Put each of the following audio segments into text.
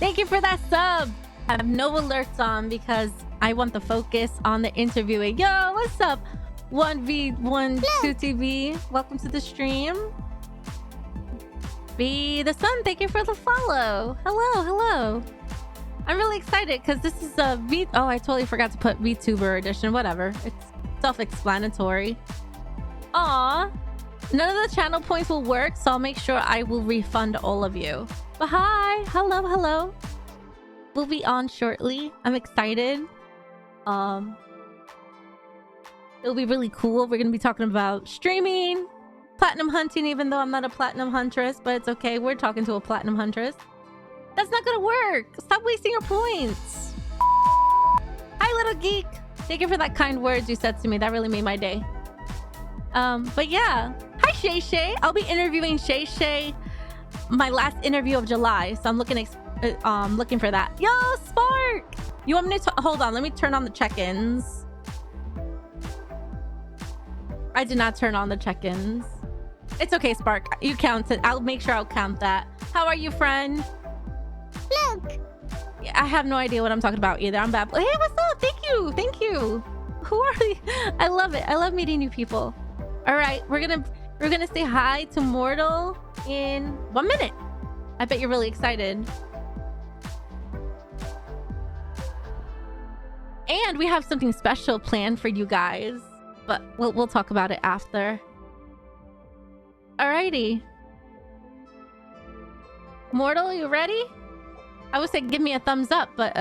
Thank you for that sub. I have no alerts on because I want the focus on the interviewing. Yo, what's up? 1v12 TV. Welcome to the stream. Be the sun. Thank you for the follow. Hello. I'm really excited because this is a V. Oh, I totally forgot to put VTuber edition. Whatever. It's self-explanatory. Aw. None of the channel points will work, so I'll make sure I will refund all of you. But hi. Hello. We'll be on shortly. I'm excited. It'll be really cool. We're gonna be talking about streaming, platinum hunting, even though I'm not a platinum huntress, but it's okay. We're talking to a platinum huntress. That's not gonna work. Stop wasting your points. Hi, little geek. Thank you for that kind words you said to me. That really made my day. But yeah. Hi, Shay Shay. I'll be interviewing Shay Shay. My last interview of July, so I'm looking for that. Yo, Spark. You want me to hold on? Let me turn on the check-ins. I did not turn on the check-ins. It's okay, Spark. You count it. I'll make sure I'll count that. How are you, friend? Look. I have no idea what I'm talking about either. I'm bad. Hey, what's up? Thank you. Who are you? I love it. I love meeting new people. All right, we're gonna say hi to Mortal in 1 minute. I bet you're really excited. And we have something special planned for you guys, but we'll talk about it after. Alrighty. Mortal, you ready? I would say give me a thumbs up, but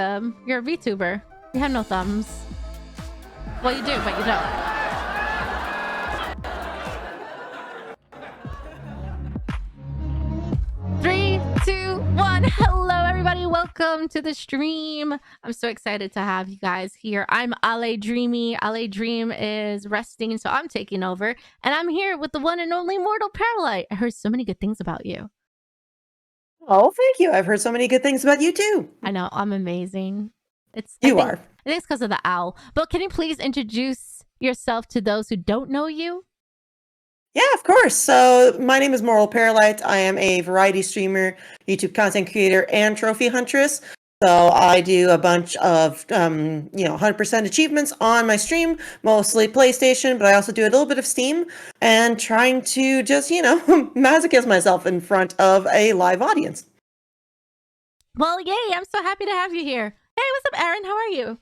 you're a VTuber. You have no thumbs. Well, you do, but you don't. 3, 2, 1. Hello, everybody. Welcome to the stream. I'm so excited to have you guys here. I'm Ale Dreamy. Ale Dream is resting, so I'm taking over. And I'm here with the one and only Mortal Paralyte. I heard so many good things about you. Oh, thank you. I've heard so many good things about you, too. I know. I'm amazing. I think it's because of the owl. But can you please introduce yourself to those who don't know you? Yeah, of course. So my name is Mortal Paralyte. I am a variety streamer, YouTube content creator, and trophy huntress. So I do a bunch of, 100% achievements on my stream, mostly PlayStation, but I also do a little bit of Steam and trying to just, masochist myself in front of a live audience. Well, yay. I'm so happy to have you here. Hey, what's up, Aaron? How are you?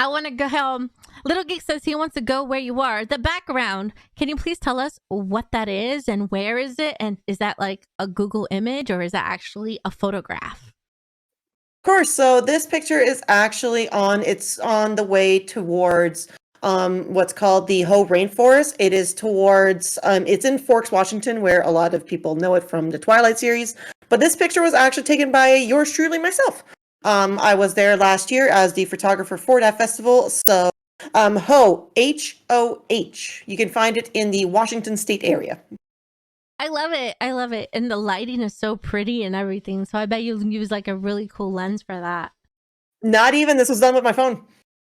I want to go. Little Geek says he wants to go where you are. The background. Can you please tell us what that is and where is it? And is that like a Google image or is that actually a photograph? Of course. So this picture is actually on the way towards what's called the Hoh Rainforest. It is towards it's in Forks, Washington, where a lot of people know it from the Twilight series. But this picture was actually taken by yours truly, myself. I was there last year as the photographer for that festival. So Hoh, H-O-H. You can find it in the Washington State area. I love it. And the lighting is so pretty and everything. So I bet you use like a really cool lens for that. Not even. This was done with my phone.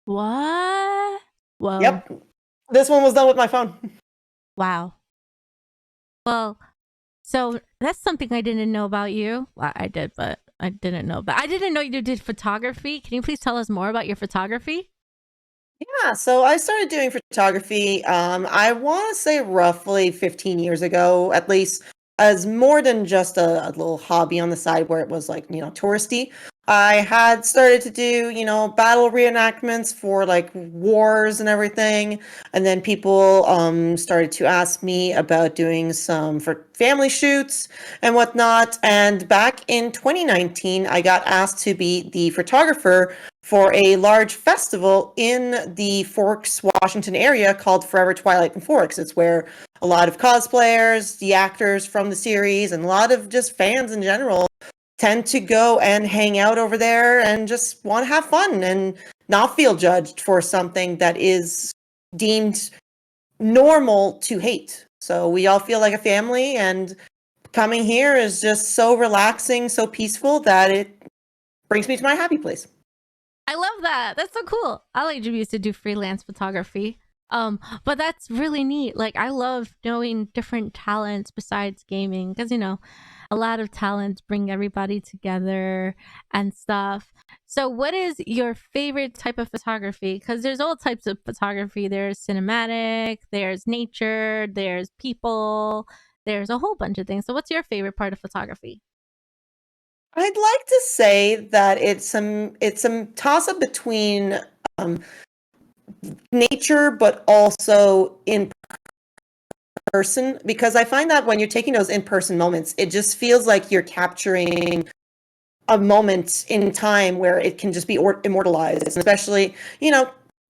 What? Whoa. Yep. This one was done with my phone. Wow. Well, so that's something I didn't know about you. Well, I did, but I didn't know. But I didn't know you did photography. Can you please tell us more about your photography? Yeah, so I started doing photography, I want to say roughly 15 years ago, at least, as more than just a little hobby on the side where it was like, touristy. I had started to do, battle reenactments for like wars and everything. And then people started to ask me about doing some for family shoots and whatnot. And back in 2019, I got asked to be the photographer for a large festival in the Forks, Washington area called Forever Twilight and Forks. It's where a lot of cosplayers, the actors from the series, and a lot of just fans in general tend to go and hang out over there and just want to have fun and not feel judged for something that is deemed normal to hate. So we all feel like a family, and coming here is just so relaxing, so peaceful that it brings me to my happy place. I love that. That's so cool. I used to do freelance photography. But that's really neat. Like, I love knowing different talents besides gaming because, a lot of talents bring everybody together and stuff. So, what is your favorite type of photography? Because there's all types of photography. There's cinematic, there's nature, there's people, there's a whole bunch of things. So, what's your favorite part of photography? I'd like to say that it's a toss up between um, nature, but also in person, because I find that when you're taking those in person moments, it just feels like you're capturing a moment in time where it can just be immortalized, especially,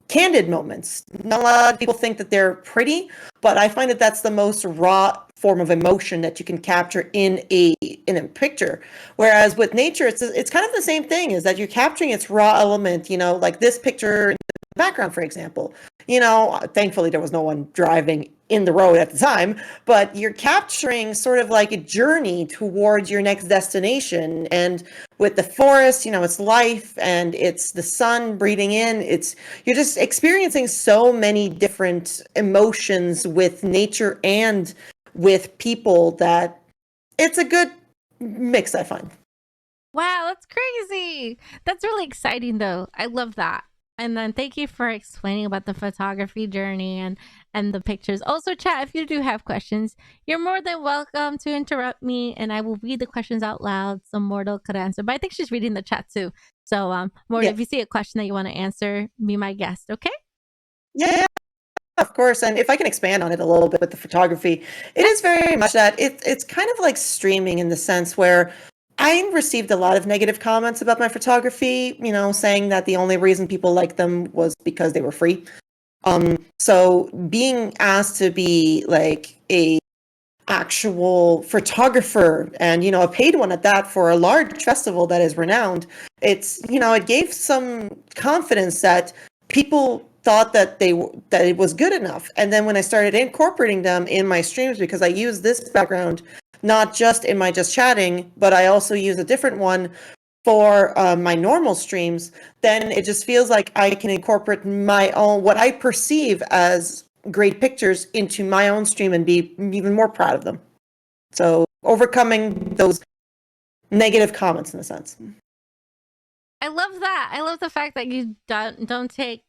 candid moments. Not a lot of people think that they're pretty, but I find that that's the most raw form of emotion that you can capture in a picture. Whereas with nature, it's kind of the same thing, is that you're capturing its raw element, like this picture in the background, for example. Thankfully there was no one driving in the road at the time, but you're capturing sort of like a journey towards your next destination. And with the forest, it's life and it's the sun breathing in. You're just experiencing so many different emotions with nature and with people that it's a good mix, I find. Wow, that's crazy. That's really exciting though. I love that. And then thank you for explaining about the photography journey and the pictures. Also, chat, if you do have questions, you're more than welcome to interrupt me and I will read the questions out loud so Mortal could answer. But I think she's reading the chat too. So, Mortal, Yeah. if you see a question that you want to answer, be my guest, okay? Yeah, of course. And if I can expand on it a little bit with the photography, it is very much that it's kind of like streaming in the sense where I received a lot of negative comments about my photography, saying that the only reason people liked them was because they were free. So being asked to be like a actual photographer and a paid one at that for a large festival that is renowned, it gave some confidence that people thought that that it was good enough. And then when I started incorporating them in my streams, because I use this background not just in my just chatting, but I also use a different one for my normal streams, then it just feels like I can incorporate my own, what I perceive as great pictures, into my own stream and be even more proud of them. So overcoming those negative comments in a sense. I love that. I love the fact that you don't take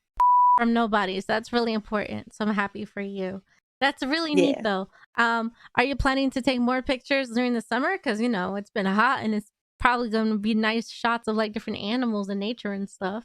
from nobodies. That's really important. So I'm happy for you. That's really neat Yeah. though. Are you planning to take more pictures during the summer? Because it's been hot and it's probably going to be nice shots of like different animals and nature and stuff.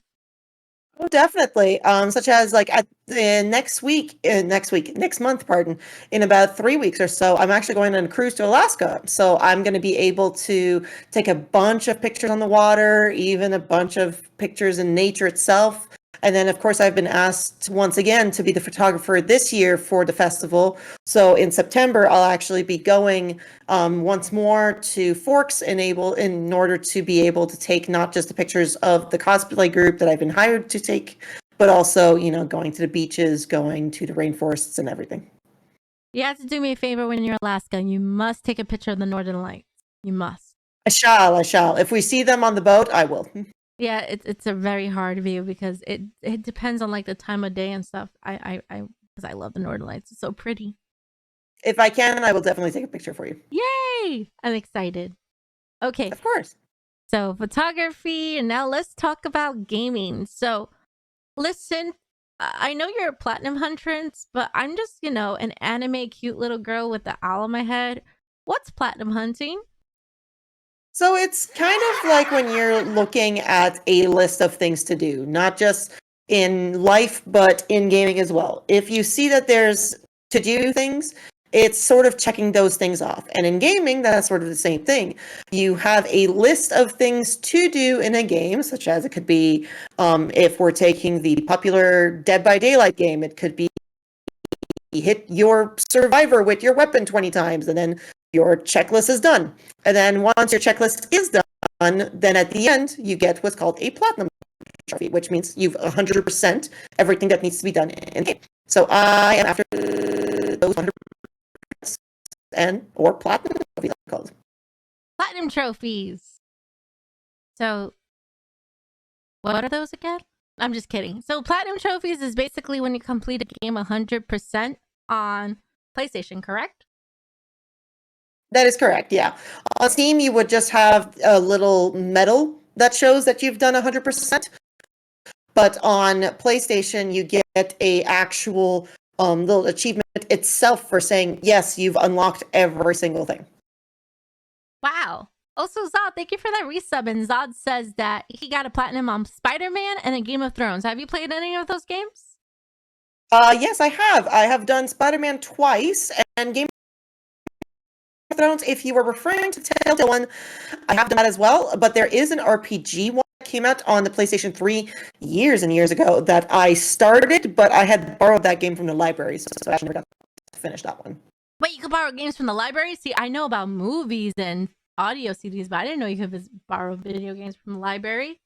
Oh, definitely. Such as like at next month, pardon, in about 3 weeks or so, I'm actually going on a cruise to Alaska. So I'm going to be able to take a bunch of pictures on the water, even a bunch of pictures in nature itself. And then, of course, I've been asked once again to be the photographer this year for the festival. So in September, I'll actually be going once more to Forks in order to be able to take not just the pictures of the cosplay group that I've been hired to take, but also, going to the beaches, going to the rainforests and everything. You have to do me a favor when you're in Alaska. You must take a picture of the Northern Lights. You must. I shall. If we see them on the boat, I will. Yeah, it's a very hard view because it depends on like the time of day and stuff. I because I love the Northern Lights. It's so pretty. If I can, I will definitely take a picture for you. Yay! I'm excited. Okay, Of course. so photography, and now let's talk about gaming. So, listen, I know you're a platinum huntress, but I'm just, an anime cute little girl with the owl on my head. What's platinum hunting? So it's kind of like when you're looking at a list of things to do, not just in life, but in gaming as well. If you see that there's to do things, it's sort of checking those things off. And in gaming, that's sort of the same thing. You have a list of things to do in a game, such as it could be, if we're taking the popular Dead by Daylight game, it could be hit your survivor with your weapon 20 times, and then your checklist is done. And then once your checklist is done, then at the end, you get what's called a platinum trophy, which means you've 100% everything that needs to be done in the game. So I am after those 100% or platinum trophies, called. Platinum trophies. So, what are those again? I'm just kidding. So platinum trophies is basically when you complete a game 100% on PlayStation, correct? That is correct, yeah. On Steam, you would just have a little medal that shows that you've done 100%. But on PlayStation, you get a actual little achievement itself for saying, yes, you've unlocked every single thing. Wow. Also, Zod, thank you for that resub. And Zod says that he got a platinum on Spider-Man and a Game of Thrones. Have you played any of those games? Yes, I have. I have done Spider-Man twice, and Game of Thrones, if you were referring to Telltale one, I have done that as well. But there is an RPG one that came out on the PlayStation 3 years and years ago that I started, but I had borrowed that game from the library, so I actually never got to finish that one. Wait, you could borrow games from the library? See, I know about movies and audio CDs, but I didn't know you could borrow video games from the library.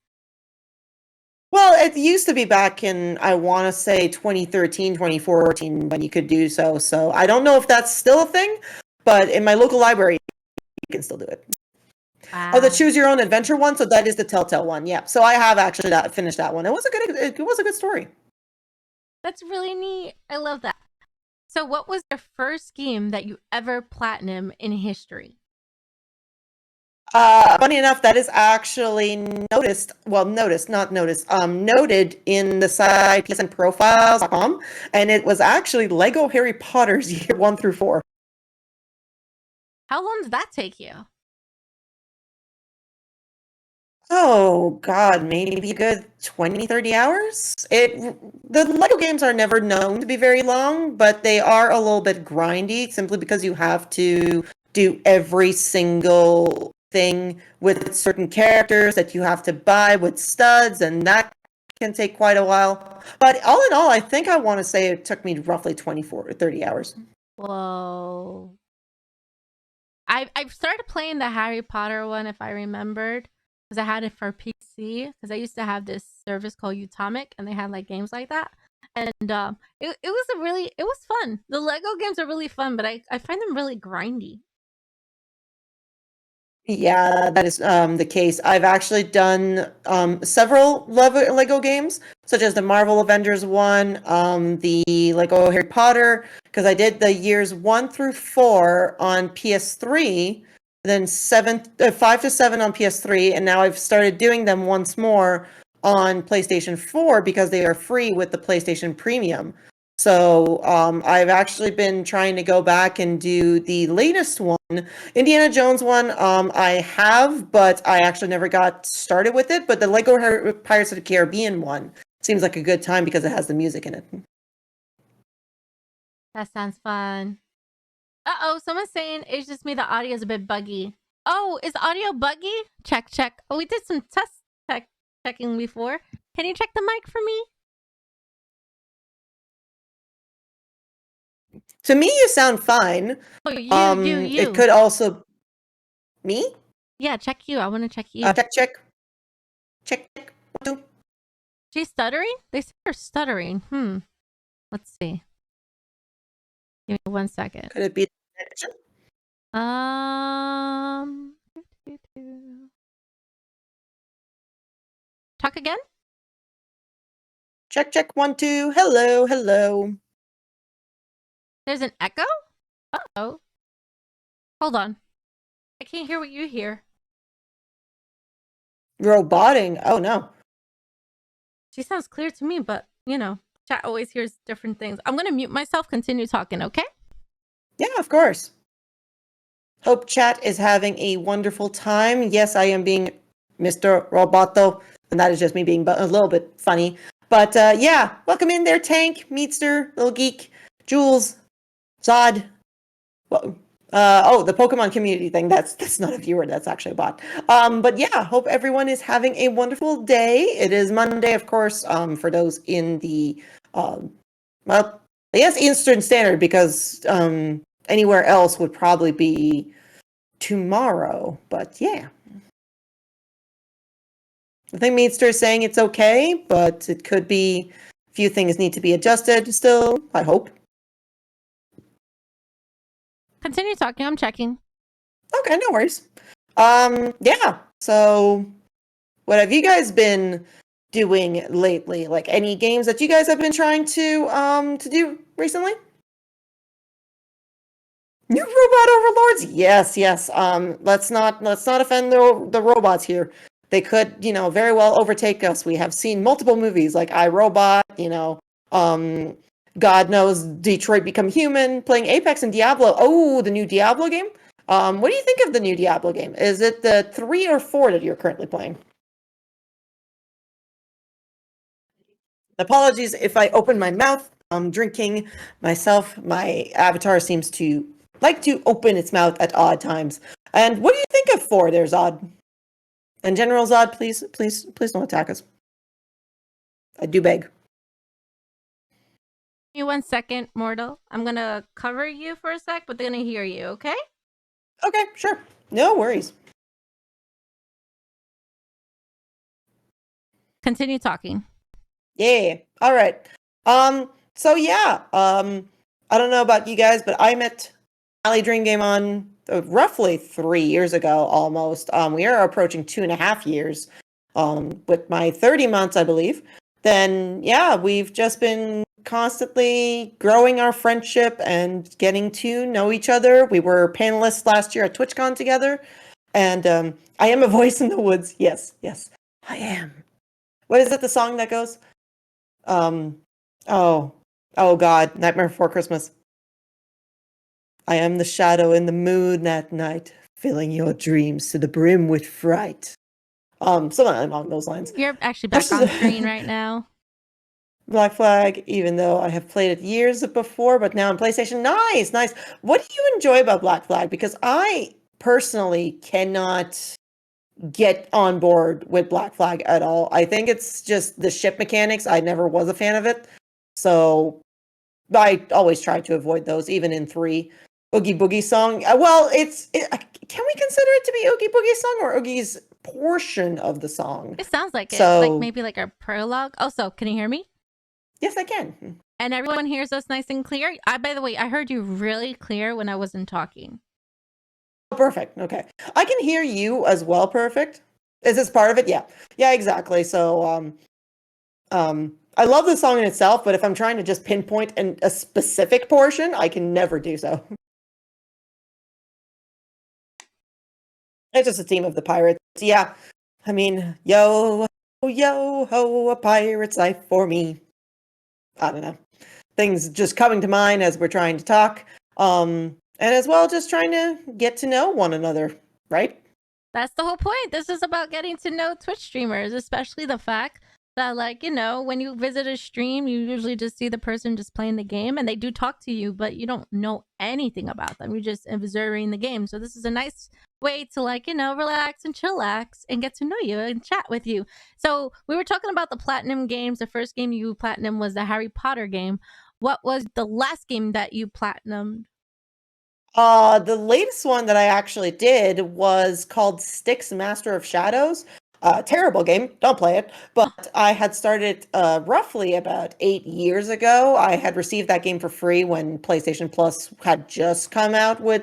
Well, it used to be back in, I want to say 2013, 2014 when you could do so. So I don't know if that's still a thing, but in my local library, you can still do it. Wow. Oh, the choose your own adventure one. So that is the Telltale one. Yeah. So I have actually finished that one. It was a good story. That's really neat. I love that. So what was your first game that you ever platinum in history? Funny enough, that is actually noted in the site psnprofiles.com, and it was actually Lego Harry Potter's year 1 through 4. How long did that take you? Oh God, maybe a good 20, 30 hours. The Lego games are never known to be very long, but they are a little bit grindy simply because you have to do every single thing with certain characters that you have to buy with studs, and that can take quite a while. But all in all, I think I want to say it took me roughly 24 or 30 hours. Whoa. I've started playing the Harry Potter one, if I remembered, because I had it for PC. Because I used to have this service called Utomic, and they had like games like that. And it was fun. The Lego games are really fun, but I find them really grindy. Yeah, that is the case. I've actually done several Lego games, such as the Marvel Avengers one, the Lego Harry Potter, because I did the years 1 through 4 on PS3, then 5 to 7 on PS3, and now I've started doing them once more on PlayStation 4 because they are free with the PlayStation Premium. So I've actually been trying to go back and do the latest one. Indiana Jones one, I have, but I actually never got started with it. But the Lego Pirates of the Caribbean one seems like a good time because it has the music in it. That sounds fun. Uh-oh, someone's saying it's just me, the audio is a bit buggy. Oh, is audio buggy? Check, check. Oh, we did some test checking before. Can you check the mic for me? To me, you sound fine. Oh, you. It could also... Me? Yeah, check you. I want to check you. Check. 1, 2. She's stuttering? They say her stuttering. Let's see. Give me 1 second. Could it be... Talk again? Check, 1, 2. Hello. There's an echo? Uh-oh. Hold on. I can't hear what you hear. Roboting. Oh, no. She sounds clear to me, but, chat always hears different things. I'm going to mute myself, continue talking, okay? Yeah, of course. Hope chat is having a wonderful time. Yes, I am being Mr. Roboto, and that is just me being a little bit funny. But yeah, welcome in there, Tank, Meatster, Little Geek, Jules, Zod. The Pokemon community thing. That's not a viewer. That's actually a bot. But yeah, hope everyone is having a wonderful day. It is Monday, of course. For those in the I guess Eastern Standard, because anywhere else would probably be tomorrow. But yeah, I think Meatster is saying it's okay, but it could be a few things need to be adjusted still. I hope. Continue talking. I'm checking. Okay, no worries. Yeah. So, what have you guys been doing lately? Like any games that you guys have been trying to do recently? New robot overlords? Yes, yes. Let's not offend the robots here. They could, very well overtake us. We have seen multiple movies like I, Robot, um, God knows Detroit Become Human, playing Apex and Diablo. Oh, the new Diablo game. What do you think of the new Diablo game? Is it the 3 or 4 that you're currently playing? Apologies if I open my mouth. I'm drinking myself. My avatar seems to like to open its mouth at odd times. And what do you think of 4 there, Zod? In general, Zod, please don't attack us. I do beg. Give me 1 second, Mortal. I'm gonna cover you for a sec, but they're gonna hear you, okay? Okay, sure. No worries. Continue talking. Yeah. All right. So yeah. I don't know about you guys, but I met Ali Dream Game on roughly 3 years ago, almost. We are approaching 2.5 years. With my 30 months, I believe. Then yeah, we've just been constantly growing our friendship and getting to know each other. We were panelists last year at TwitchCon together, and I am a voice in the woods. Yes, yes, I am. What is it? The song that goes? Um, oh, oh God, Nightmare Before Christmas. I am the shadow in the moon at night, filling your dreams to the brim with fright. Something along those lines. You're actually back on screen right now. Black Flag, even though I have played it years before, but now on PlayStation. Nice, nice. What do you enjoy about Black Flag? Because I personally cannot get on board with Black Flag at all. I think it's just the ship mechanics. I never was a fan of it. So I always try to avoid those, even in 3. Oogie Boogie song. Well, can we consider it to be Oogie Boogie song or Oogie's portion of the song? It sounds like So- it. Like maybe like a prologue. Also, can you hear me? Yes, I can. And everyone hears us nice and clear. By the way, I heard you really clear when I wasn't talking. Oh, perfect. Okay. I can hear you as well. Perfect. Is this part of it? Yeah. Yeah, exactly. So, I love the song in itself, but if I'm trying to just pinpoint a specific portion, I can never do so. It's just a theme of the pirates. Yeah. I mean, yo, yo, ho, a pirate's life for me. I don't know. Things just coming to mind as we're trying to talk. And as well, just trying to get to know one another, right? That's the whole point. This is about getting to know Twitch streamers, especially the fact that, like, when you visit a stream, you usually just see the person just playing the game and they do talk to you, but you don't know anything about them. You're just observing the game. So this is a nice way to, like, relax and chillax and get to know you and chat with you. So we were talking about the platinum games. The first game you platinum was the Harry Potter game. What was the last game that you platinumed? The latest one that I actually did was called Styx Master of Shadows. Terrible game, don't play it. But I had started roughly about 8 years ago. I had received that game for free when PlayStation Plus had just come out with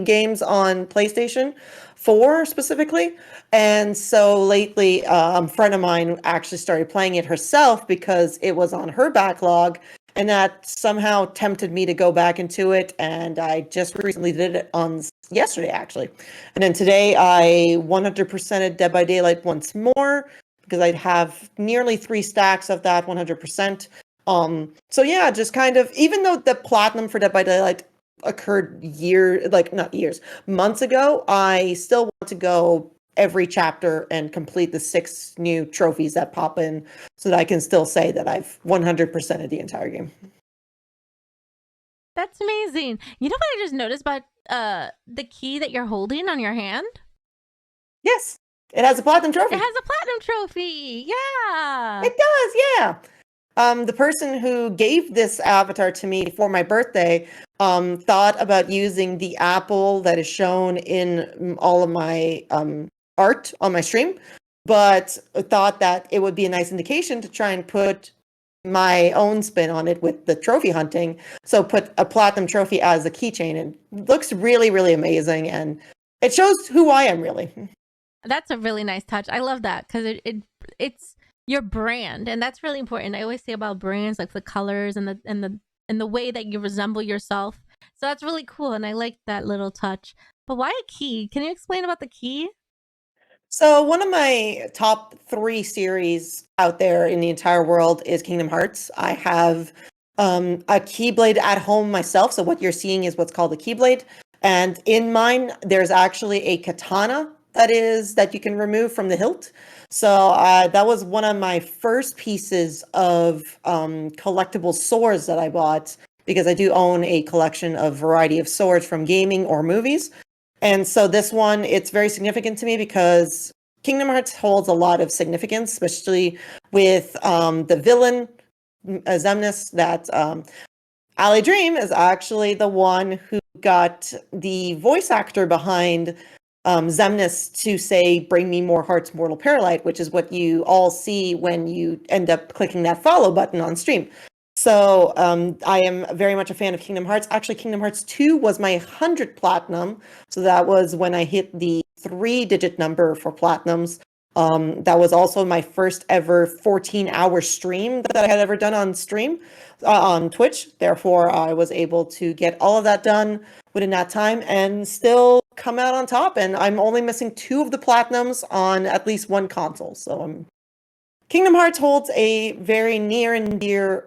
games on PlayStation 4 specifically. And so lately, a friend of mine actually started playing it herself because it was on her backlog. And that somehow tempted me to go back into it. And I just recently did it on yesterday, actually. And then today I 100%ed Dead by Daylight once more because I'd have nearly 3 stacks of that 100%. So yeah, just kind of, even though the platinum for Dead by Daylight occurred months ago, I still want to go every chapter and complete the 6 new trophies that pop in so that I can still say that I've 100%ed the entire game. That's amazing. You know what I just noticed about the key that you're holding on your hand? Yes, it has a platinum trophy. It has a platinum trophy. Yeah. It does, yeah. The person who gave this avatar to me for my birthday thought about using the apple that is shown in all of my art on my stream, but thought that it would be a nice indication to try and put my own spin on it with the trophy hunting. So put a platinum trophy as a keychain. It looks really, really amazing, and it shows who I am, really. That's a really nice touch. I love that because it's your brand, and that's really important. I always say about brands, like the colors and the way that you resemble yourself. So that's really cool, and I like that little touch. But why a key? Can you explain about the key? So one of my top 3 series out there in the entire world is Kingdom Hearts. I have a Keyblade at home myself. So what you're seeing is what's called a Keyblade. And in mine, there's actually a katana that you can remove from the hilt. So that was one of my first pieces of collectible swords that I bought because I do own a collection of variety of swords from gaming or movies. And so this one, it's very significant to me because Kingdom Hearts holds a lot of significance, especially with the villain, Xemnas, that Ali Dream is actually the one who got the voice actor behind Xemnas to say, "Bring me more hearts, mortal Paralyte," which is what you all see when you end up clicking that follow button on stream. So I am very much a fan of Kingdom Hearts. Actually, Kingdom Hearts 2 was my 100 platinum. So that was when I hit the 3-digit number for platinums. That was also my first ever 14-hour stream that I had ever done on stream on Twitch. Therefore, I was able to get all of that done within that time and still come out on top. And I'm only missing 2 of the platinums on at least one console. So Kingdom Hearts holds a very near and dear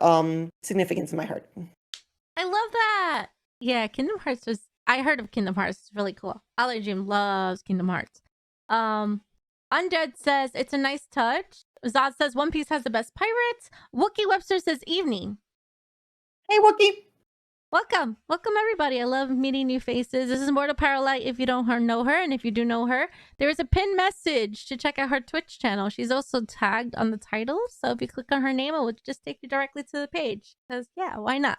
significance in my heart. I love that. Yeah, Kingdom Hearts was. I heard of Kingdom Hearts. It's really cool. Ali Dream loves Kingdom Hearts. Undead says it's a nice touch. Zod says One Piece has the best pirates. Wookie Webster says evening. Hey, Wookie. Welcome everybody. I love meeting new faces. This is Mortal Paralyte if you don't know her, and if you do know her, there is a pinned message to check out her Twitch channel. She's also tagged on the title, so if you click on her name, it will just take you directly to the page. Because yeah, why not?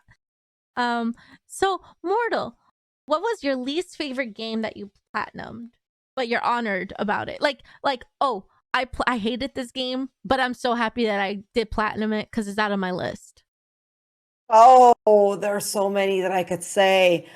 So Mortal, what was your least favorite game that you platinumed, but you're honored about it? Like oh, I hated this game, but I'm so happy that I did platinum it because it's out of my list. Oh, there are so many that I could say.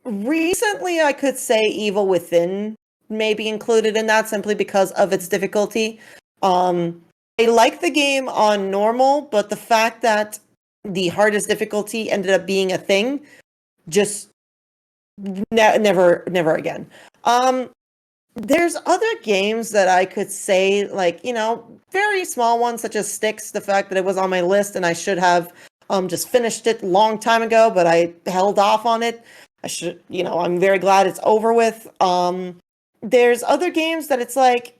Recently, I could say Evil Within may be included in that simply because of its difficulty. I like the game on normal, but the fact that the hardest difficulty ended up being a thing, just never again. There's other games that I could say, like, very small ones, such as Styx, the fact that it was on my list and I should have just finished it a long time ago, but I held off on it. I'm very glad it's over with. There's other games that it's like,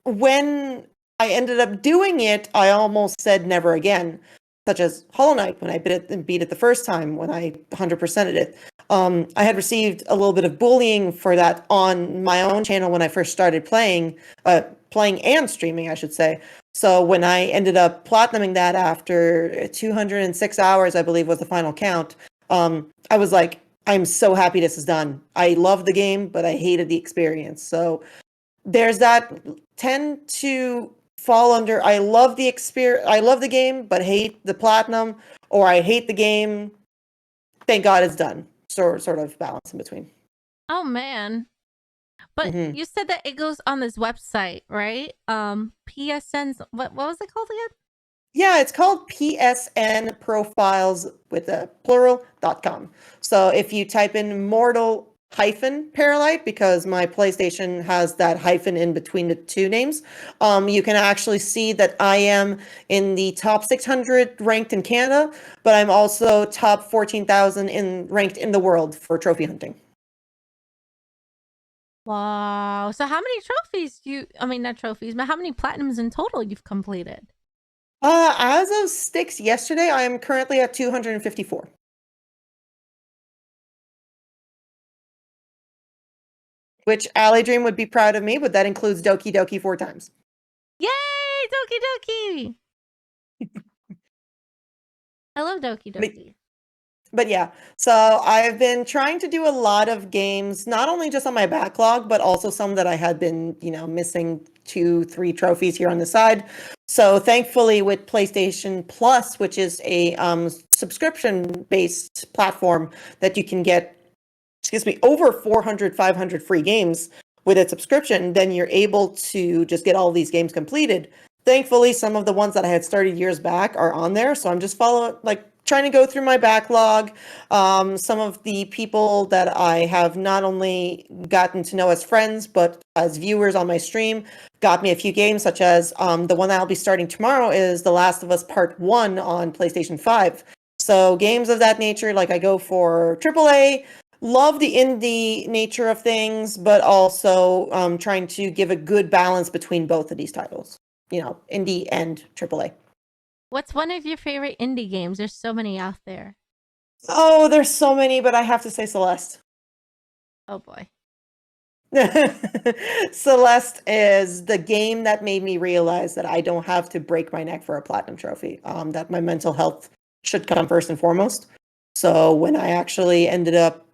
when I ended up doing it, I almost said never again, such as Hollow Knight when I beat it the first time when I 100%ed it. I had received a little bit of bullying for that on my own channel when I first started playing and streaming, I should say. So when I ended up platinuming that after 206 hours, I believe was the final count, I was like, I'm so happy this is done. I love the game, but I hated the experience. So there's that tend to fall under I love the game, but hate the platinum, or I hate the game, thank God it's done. Sort of balance in between. Oh man. But you said that it goes on this website, right? PSN's what was it called again? Yeah, it's called PSN Profiles with a plural.com. So if you type in Mortal Paralyte, because my PlayStation has that hyphen in between the two names, you can actually see that I am in the top 600 ranked in Canada, but I'm also top 14,000 ranked in the world for trophy hunting. Wow. So how many trophies not trophies, but how many platinums in total you've completed? As of Styx yesterday, I am currently at 254. Which Ali Dream would be proud of me, but that includes Doki Doki 4 times. Yay, Doki Doki! I love Doki Doki. But yeah, so I've been trying to do a lot of games, not only just on my backlog, but also some that I had been, missing 2-3 trophies here on the side. So thankfully with PlayStation Plus, which is a subscription-based platform that you can get, over 400, 500 free games with a subscription, then you're able to just get all these games completed. Thankfully, some of the ones that I had started years back are on there, so I'm just trying to go through my backlog. Some of the people that I have not only gotten to know as friends, but as viewers on my stream, got me a few games, such as the one that I'll be starting tomorrow is The Last of Us Part 1 on PlayStation 5. So games of that nature, like I go for AAA, love the indie nature of things, but also trying to give a good balance between both of these titles, indie and AAA. What's one of your favorite indie games? There's so many out there. Oh, there's so many, but I have to say Celeste. Oh boy. Celeste is the game that made me realize that I don't have to break my neck for a platinum trophy. That my mental health should come first and foremost. So when I actually ended up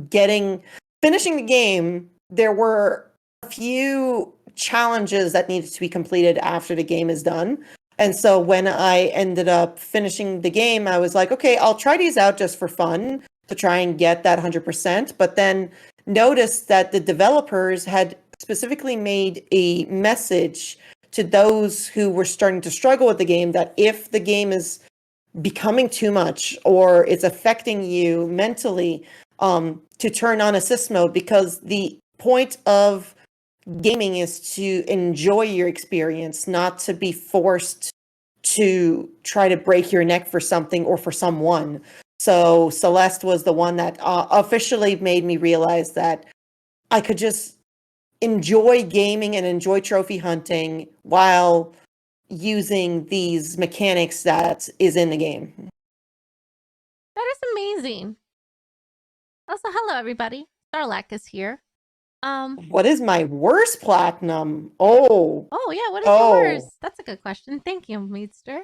finishing the game, there were a few challenges that needed to be completed after the game is done. And so when I ended up finishing the game, I was like, okay, I'll try these out just for fun to try and get that 100%. But then noticed that the developers had specifically made a message to those who were starting to struggle with the game that if the game is becoming too much or it's affecting you mentally, to turn on assist mode, because the point of gaming is to enjoy your experience, not to be forced to try to break your neck for something or for someone. So Celeste was the one that officially made me realize that I could just enjoy gaming and enjoy trophy hunting while using these mechanics that is in the game. That is amazing. Also, hello everybody. Starlack is here. What is my worst platinum? Oh yeah, what is your worst? That's a good question. Thank you, Meadster.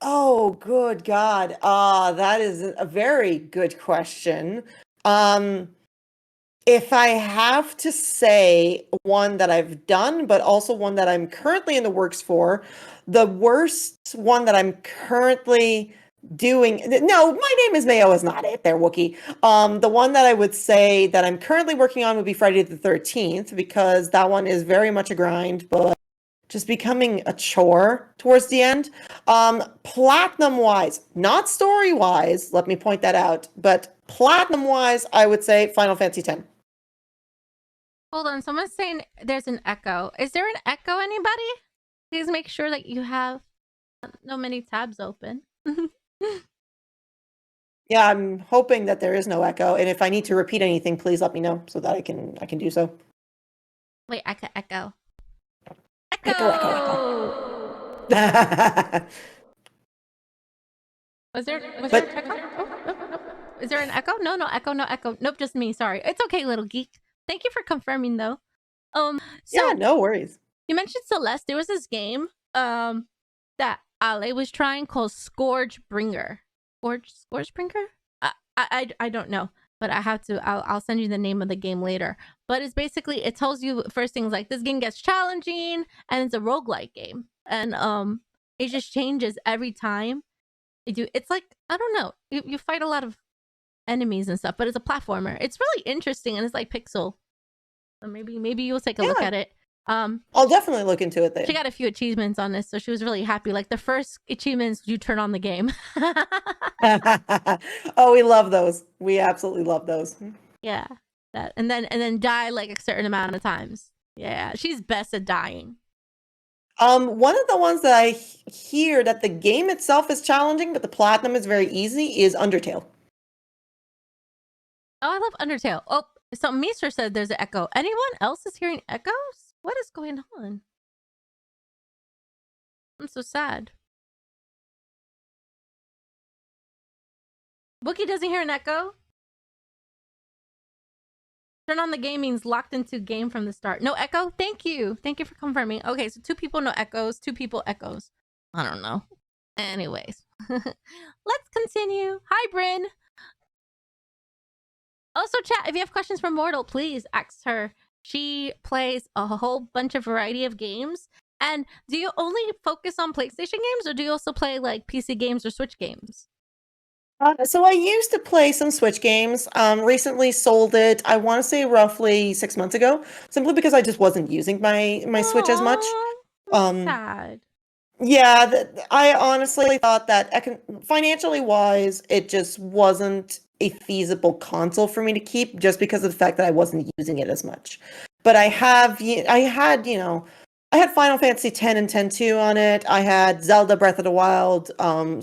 Oh, good God. That is a very good question. If I have to say one that I've done, but also one that I'm currently in the works for, the worst one that I'm currently doing. No, My Name is Mayo is not it there, Wookie. The one that I would say that I'm currently working on would be Friday the 13th, because that one is very much a grind, but just becoming a chore towards the end. Platinum wise, not story wise, let me point that out, but platinum wise, I would say Final Fantasy X. Hold on, someone's saying there's an echo. Is there an echo, anybody? Please make sure that you have no many tabs open. Yeah, I'm hoping that there is no echo, and if I need to repeat anything, please let me know so that I can do so. Wait, echo. Echo. Was there an echo? Oh. Is there an echo? No echo, no echo. Nope, just me. Sorry. It's okay, little geek. Thank you for confirming, though. So yeah, no worries. You mentioned Celeste. There was this game that Ale was trying called Scourge Bringer. Scourge Bringer? I don't know, but I have to. I'll send you the name of the game later. But it's basically, it tells you first things like this game gets challenging, and it's a roguelike game, and it just changes every time. It's like, I don't know. You fight a lot of enemies and stuff, but it's a platformer. It's really interesting, and it's like pixel. So maybe you'll take a look at it. I'll definitely look into it then. She got a few achievements on this, so she was really happy. Like the first achievements, you turn on the game. Oh, we love those. We absolutely love those. Yeah, that and then die like a certain amount of times. Yeah, she's best at dying. One of the ones that I hear that the game itself is challenging, but the platinum is very easy, is Undertale. Oh, I love Undertale. Oh, so Meester said there's an echo. Anyone else is hearing echoes? What is going on? I'm so sad. Wookie doesn't hear an echo? Turn on the game means locked into game from the start. No echo? Thank you. Thank you for confirming. Okay, so 2 people no echoes, 2 people echoes. I don't know. Anyways. Let's continue. Hi, Bryn. Also, chat, if you have questions for Mortal, please ask her. She plays a whole bunch of variety of games. And do you only focus on PlayStation games, or do you also play like PC games or Switch games? So I used to play some Switch games. Recently sold it. I want to say roughly 6 months ago, simply because I just wasn't using my Switch as much. Oh, that's Um, sad. yeah, I honestly thought that financially wise, it just wasn't a feasible console for me to keep, just because of the fact that I wasn't using it as much. But I had Final Fantasy X and X-2 on it. I had Zelda Breath of the Wild,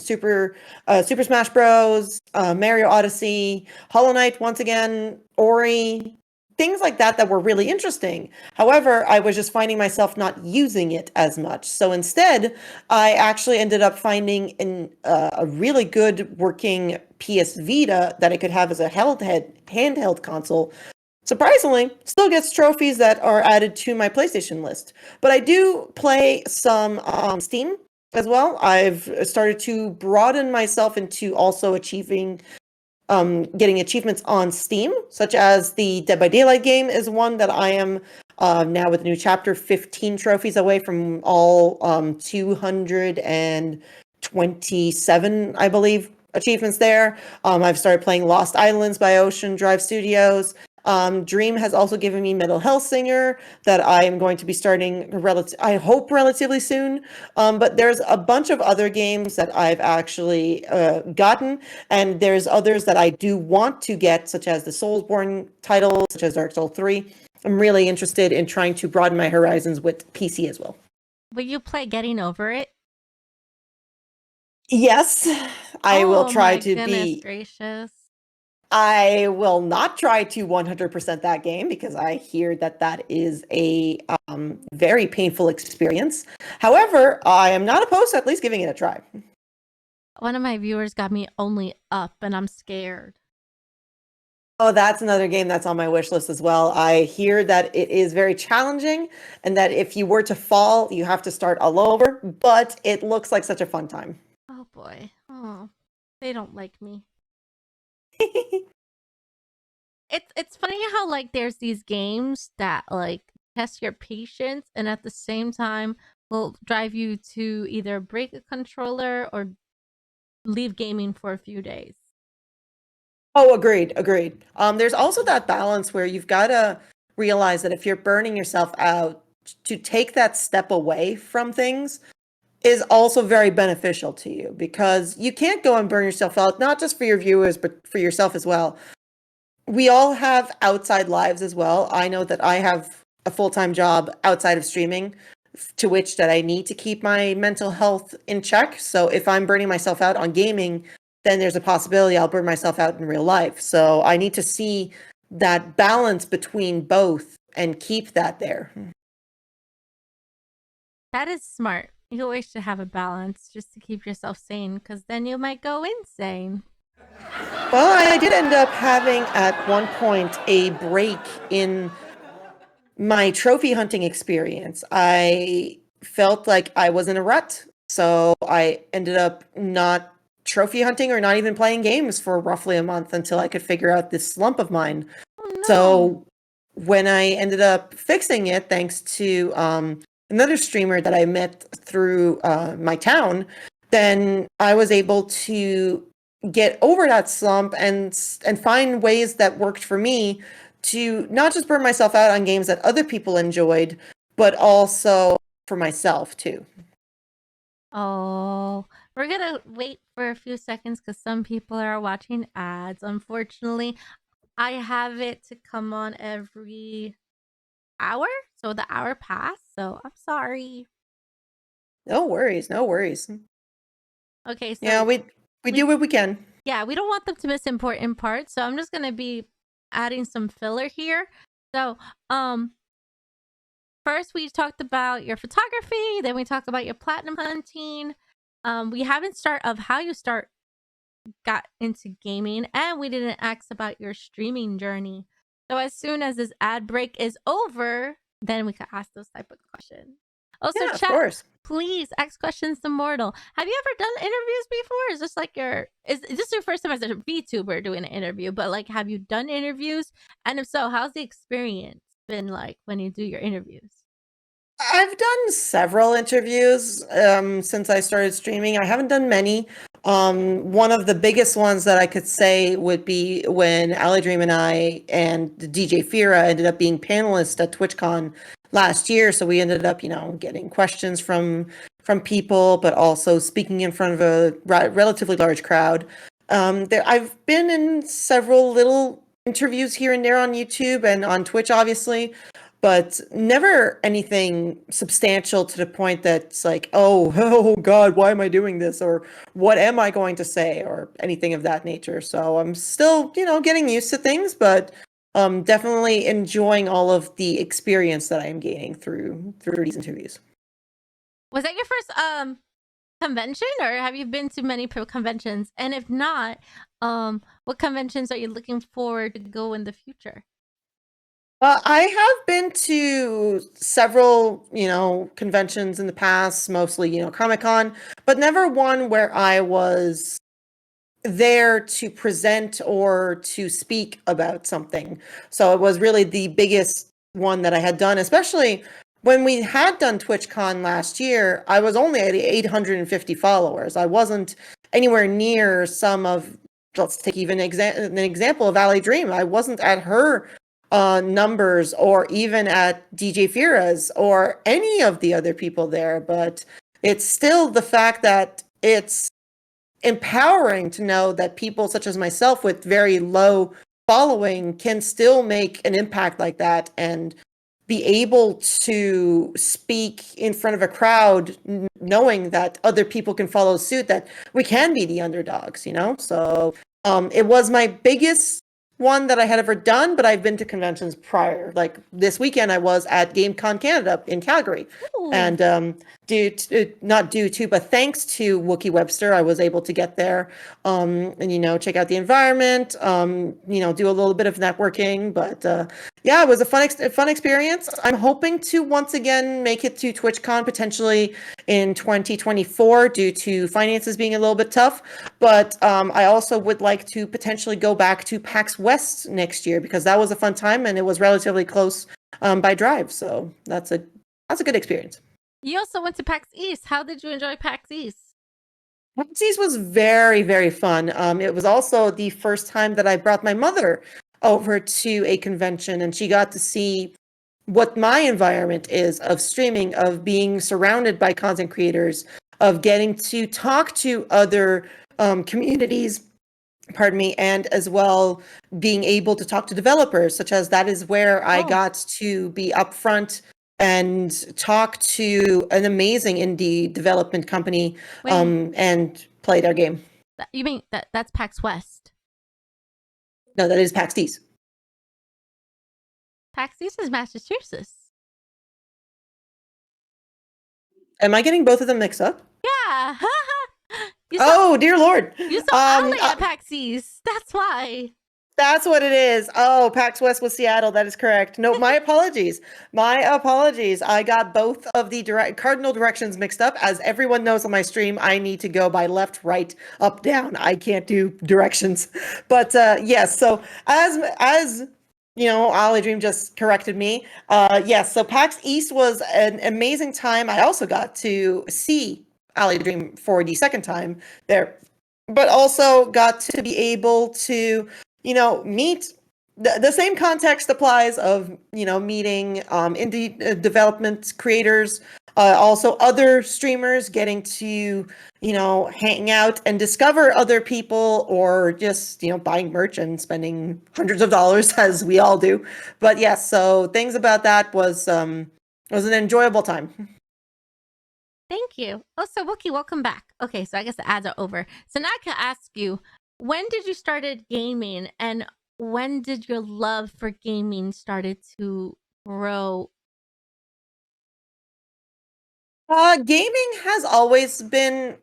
Super Smash Bros, Mario Odyssey, Hollow Knight once again, Ori, things like that were really interesting. However, I was just finding myself not using it as much. So instead, I actually ended up finding a really good working PS Vita that I could have as a handheld console. Surprisingly, still gets trophies that are added to my PlayStation list. But I do play some Steam as well. I've started to broaden myself into also getting achievements on Steam, such as the Dead by Daylight game is one that I am now with the new chapter 15 trophies away from all 227, I believe, achievements there. I've started playing Lost Islands by Ocean Drive Studios. Dream has also given me Metal Health Singer that I am going to be starting I hope relatively soon. But there's a bunch of other games that I've actually gotten, and there's others that I do want to get, such as the Soulsborne titles, such as Dark Souls 3. I'm really interested in trying to broaden my horizons with PC as well. Will you play Getting Over It? Yes, I will Oh try my to goodness be. gracious. I will not try to 100% that game because I hear that that is a very painful experience. However, I am not opposed to at least giving it a try. One of my viewers got me only up and I'm scared. Oh, that's another game that's on my wish list as well. I hear that it is very challenging and that if you were to fall, you have to start all over, but it looks like such a fun time. Oh boy. Oh, they don't like me. It's funny how like there's these games that like test your patience and at the same time will drive you to either break a controller or leave gaming for a few days. Oh, agreed, agreed. There's also that balance where you've got to realize that if you're burning yourself out, to take that step away from things is also very beneficial to you, because you can't go and burn yourself out, not just for your viewers, but for yourself as well. We all have outside lives as well. I know that I have a full-time job outside of streaming, to which that I need to keep my mental health in check. So if I'm burning myself out on gaming, then there's a possibility I'll burn myself out in real life. So I need to see that balance between both and keep that there. That is smart. You always should have a balance just to keep yourself sane because then you might go insane. Well, I did end up having at one point a break in my trophy hunting experience. I felt like I was in a rut. So I ended up not trophy hunting or not even playing games for roughly a month until I could figure out this slump of mine. Oh no. So when I ended up fixing it, thanks to another streamer that I met through my town, then I was able to get over that slump and find ways that worked for me to not just burn myself out on games that other people enjoyed, but also for myself too. Oh, we're gonna wait for a few seconds because some people are watching ads. Unfortunately, I have it to come on every hour, so the hour passed. So I'm sorry. No worries, no worries. Okay, Yeah, so we do what we can. yeah, we don't want them to miss important parts. So I'm just gonna be adding some filler here. So first we talked about your photography, then we talked about your platinum hunting. We haven't start of how you got into gaming, and we didn't ask about your streaming journey. So as soon as this ad break is over, then we can ask those type of questions. Also, Yeah, of chat, course. please ask questions to Mortal. Have you ever done interviews before? Is this like is this your first time as a VTuber doing an interview? But like, have you done interviews? And if so, how's the experience been like when you do your interviews? I've done several interviews since I started streaming. I haven't done many, One of the biggest ones that I could say would be when Ali Dream and I and DJ Fira ended up being panelists at TwitchCon last year. So we ended up, getting questions from people, but also speaking in front of a relatively large crowd. I've been in several little interviews here and there on YouTube and on Twitch, obviously, but never anything substantial to the point that's like, oh God, why am I doing this? Or what am I going to say? Or anything of that nature. So I'm still, getting used to things, but definitely enjoying all of the experience that I am gaining through these interviews. Was that your first convention, or have you been to many conventions? And if not, what conventions are you looking forward to go in the future? I have been to several, conventions in the past, mostly, Comic-Con, but never one where I was there to present or to speak about something. So it was really the biggest one that I had done, especially when we had done TwitchCon last year. I was only at 850 followers. I wasn't anywhere near some of, let's take even an example of Ali Dream. I wasn't at her numbers, or even at DJ Fira's, or any of the other people there. But it's still the fact that it's empowering to know that people such as myself with very low following can still make an impact like that and be able to speak in front of a crowd, knowing that other people can follow suit, that we can be the underdogs, So it was my biggest one that I had ever done, but I've been to conventions prior. Like this weekend, I was at GameCon Canada in Calgary. Ooh. And but thanks to Wookie Webster, I was able to get there, and check out the environment, do a little bit of networking. But yeah, it was a fun experience. I'm hoping to once again make it to TwitchCon potentially in 2024 due to finances being a little bit tough. But I also would like to potentially go back to PAX West next year, because that was a fun time and it was relatively close by drive. So that's a good experience. You also went to PAX East. How did you enjoy PAX East? PAX East was very, very fun. It was also the first time that I brought my mother over to a convention, and she got to see what my environment is of streaming, of being surrounded by content creators, of getting to talk to other communities, pardon me, and as well being able to talk to developers, such as that is where I got to be upfront and talk to an amazing indie development company and play their game. You mean that's PAX West? No, that is PAX East. PAX East is Massachusetts. Am I getting both of them mixed up? Yeah. Oh, dear Lord. You saw Ali at PAX East. That's why. That's what it is. Oh, PAX West was Seattle. That is correct. No, my apologies. My apologies. I got both of the cardinal directions mixed up. As everyone knows on my stream, I need to go by left, right, up, down. I can't do directions. But yes, so as Ali Dream just corrected me. Yes, so PAX East was an amazing time. I also got to see Ali Dream for the second time there, but also got to be able to meet the same context applies of meeting indie development creators, also other streamers, getting to hang out and discover other people, or just buying merch and spending hundreds of dollars as we all do. But yes, so things about that was an enjoyable time. Thank you. Oh, so Wookie, welcome back. Okay, so I guess the ads are over. So now I can ask you, when did you started gaming, and when did your love for gaming started to grow? Gaming has always been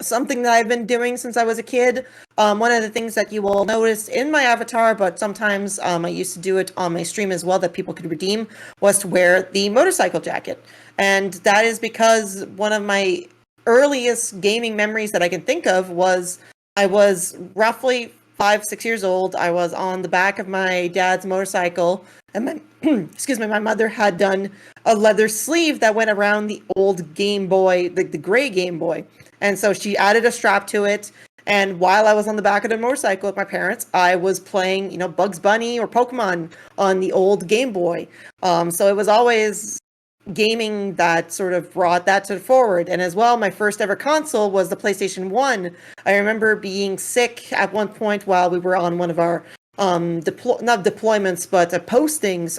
something that I've been doing since I was a kid. One of the things that you will notice in my avatar, but sometimes I used to do it on my stream as well, that people could redeem, was to wear the motorcycle jacket. And that is because one of my earliest gaming memories that I can think of was I was roughly 5, 6 years old. I was on the back of my dad's motorcycle, and my excuse me, my mother had done a leather sleeve that went around the old Game Boy, the gray Game Boy, and so she added a strap to it. And while I was on the back of the motorcycle with my parents, I was playing, Bugs Bunny or Pokemon on the old Game Boy. So it was always gaming that sort of brought that to forward. And as well, my first ever console was the PlayStation 1. I remember being sick at one point while we were on one of our not deployments, but postings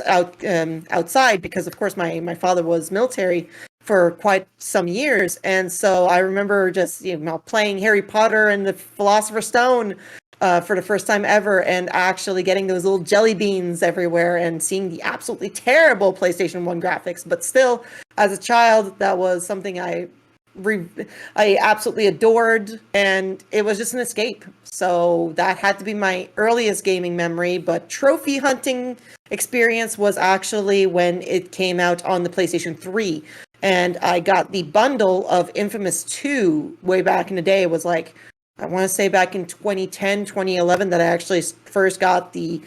outside, because of course my father was military for quite some years. And so I remember just, playing Harry Potter and the Philosopher's Stone for the first time ever, and actually getting those little jelly beans everywhere and seeing the absolutely terrible PlayStation 1 graphics. But still, as a child, that was something I absolutely adored, and it was just an escape. So that had to be my earliest gaming memory. But trophy hunting experience was actually when it came out on the PlayStation 3. And I got the bundle of Infamous 2 way back in the day. It was like, I want to say back in 2010, 2011, that I actually first got the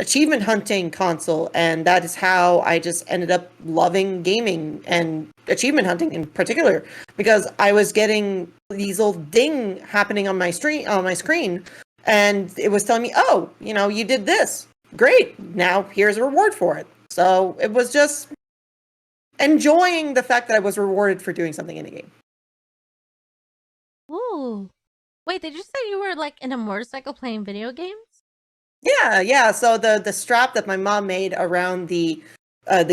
achievement hunting console. And that is how I just ended up loving gaming and achievement hunting in particular, because I was getting these little ding happening on my screen. And it was telling me, oh, you did this. Great. Now here's a reward for it. So it was just enjoying the fact that I was rewarded for doing something in a game. Ooh. Wait, did you say you were like in a motorcycle playing video games? Yeah. So the strap that my mom made around the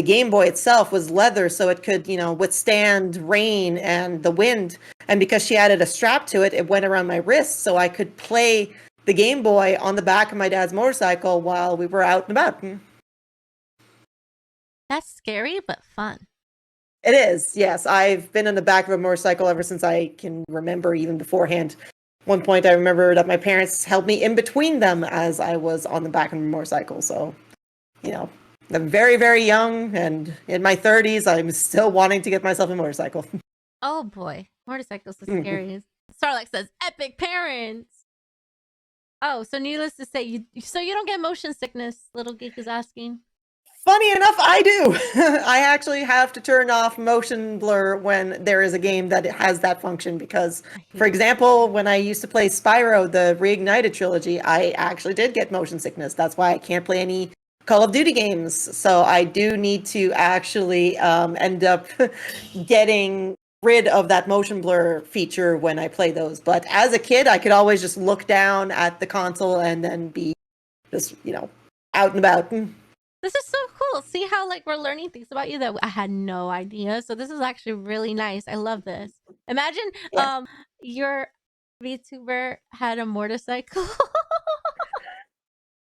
Game Boy itself was leather, so it could, withstand rain and the wind. And because she added a strap to it, it went around my wrist, so I could play the Game Boy on the back of my dad's motorcycle while we were out and about. That's scary, but fun. It is, yes. I've been in the back of a motorcycle ever since I can remember, even beforehand. One point I remember that my parents held me in between them as I was on the back of a motorcycle. So, I'm very, very young, and in my 30s, I'm still wanting to get myself a motorcycle. Oh boy, motorcycles are scary. Starlight says, epic parents. Oh, so needless to say, you don't get motion sickness, Little Geek is asking. Funny enough, I do. I actually have to turn off motion blur when there is a game that has that function, because, for example, when I used to play Spyro, the Reignited trilogy, I actually did get motion sickness. That's why I can't play any Call of Duty games. So I do need to actually end up getting rid of that motion blur feature when I play those. But as a kid, I could always just look down at the console and then be just, out and about. This is so cool. See how we're learning things about you that I had no idea. So this is actually really nice. I love this. Imagine your VTuber had a motorcycle.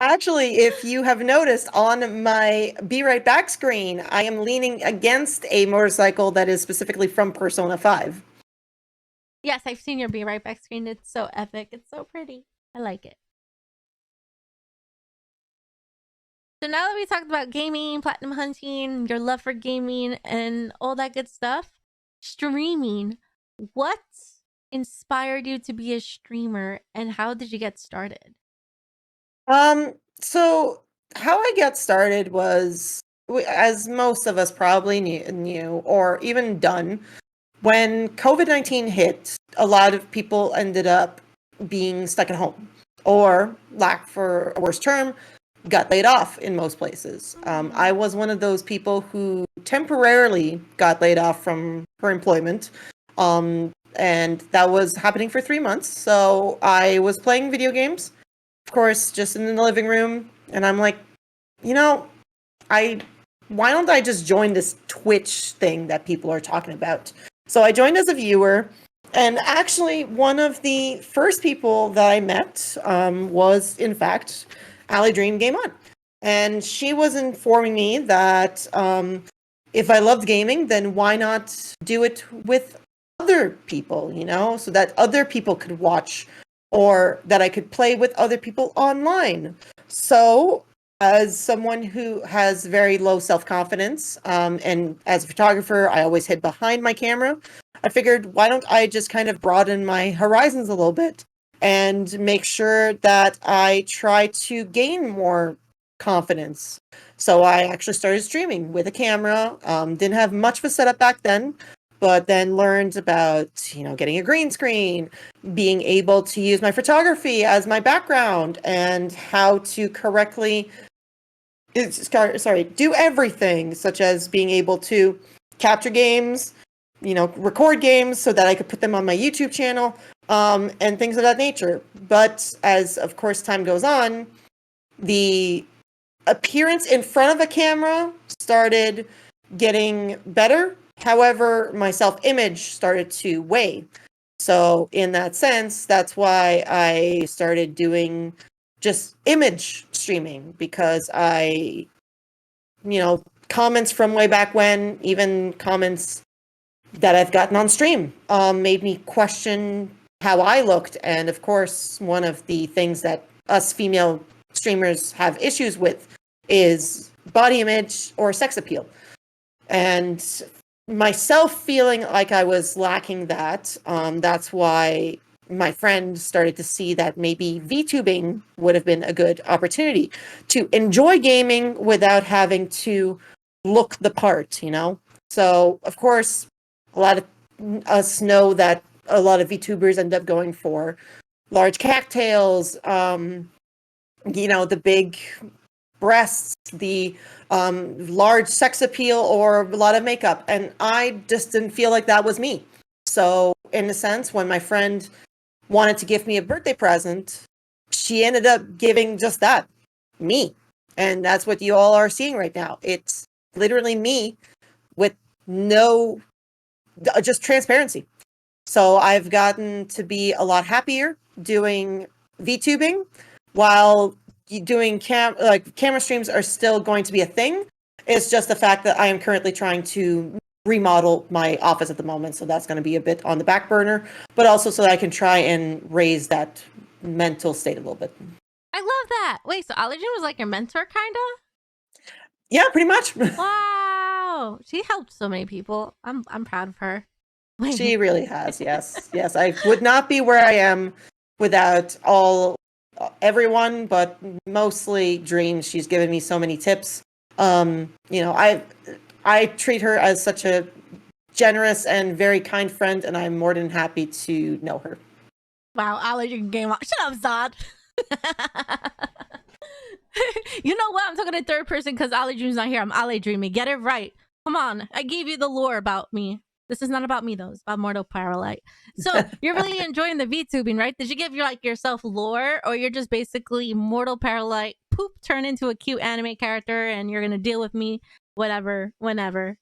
Actually, if you have noticed on my Be Right Back screen, I am leaning against a motorcycle that is specifically from Persona 5. Yes, I've seen your Be Right Back screen. It's so epic. It's so pretty. I like it. So now that we talked about gaming, platinum hunting, your love for gaming, and all that good stuff, streaming, what inspired you to be a streamer, and how did you get started? So how I got started was, as most of us probably knew or even done, when COVID-19 hit, a lot of people ended up being stuck at home, or, lack for a worse term, got laid off in most places. I was one of those people who temporarily got laid off from her employment. And that was happening for 3 months. So I was playing video games, of course, just in the living room. And I'm like, why don't I just join this Twitch thing that people are talking about? So I joined as a viewer. And actually, one of the first people that I met was, in fact, Ali Dream Game On. And she was informing me that if I loved gaming, then why not do it with other people, so that other people could watch, or that I could play with other people online. So, as someone who has very low self-confidence, and as a photographer, I always hid behind my camera, I figured, why don't I just kind of broaden my horizons a little bit and make sure that I try to gain more confidence. So I actually started streaming with a camera. Didn't have much of a setup back then, but then learned about, getting a green screen, being able to use my photography as my background, and how to correctly do everything, such as being able to capture games, record games so that I could put them on my YouTube channel, and things of that nature. But as, of course, time goes on, the appearance in front of a camera started getting better. However, my self-image started to wane. So in that sense, that's why I started doing just image streaming, because comments from way back when, even comments that I've gotten on stream, made me question how I looked. And of course, one of the things that us female streamers have issues with is body image or sex appeal. And myself feeling like I was lacking that, that's why my friend started to see that maybe VTubing would have been a good opportunity to enjoy gaming without having to look the part, So, of course, a lot of us know that a lot of VTubers end up going for large cattails, the big breasts, the large sex appeal, or a lot of makeup. And I just didn't feel like that was me. So, in a sense, when my friend wanted to give me a birthday present, she ended up giving just that, me. And that's what you all are seeing right now. It's literally me with no, just transparency. So I've gotten to be a lot happier doing VTubing, while doing camera streams are still going to be a thing. It's just the fact that I am currently trying to remodel my office at the moment, so that's going to be a bit on the back burner, but also so that I can try and raise that mental state a little bit. I love that. Wait, so Allergen was like your mentor, kind of? Yeah, pretty much. Wow, she helped so many people. I'm proud of her. Wait. She really has. Yes, yes. I would not be where I am without everyone, but mostly Dreams. She's given me so many tips. I treat her as such a generous and very kind friend, and I'm more than happy to know her. Wow, Allergen game on. Shut up, Zod. You know what? I'm talking in third person because Allergen's not here. I'm Ale Dreamy. Get it right. Come on. I gave you the lore about me. This is not about me, though. It's about Mortal Paralyte. So you're really enjoying the VTubing, right? Did you give yourself lore, or you're just basically Mortal Paralyte, poop, turn into a cute anime character, and you're going to deal with me whatever, whenever?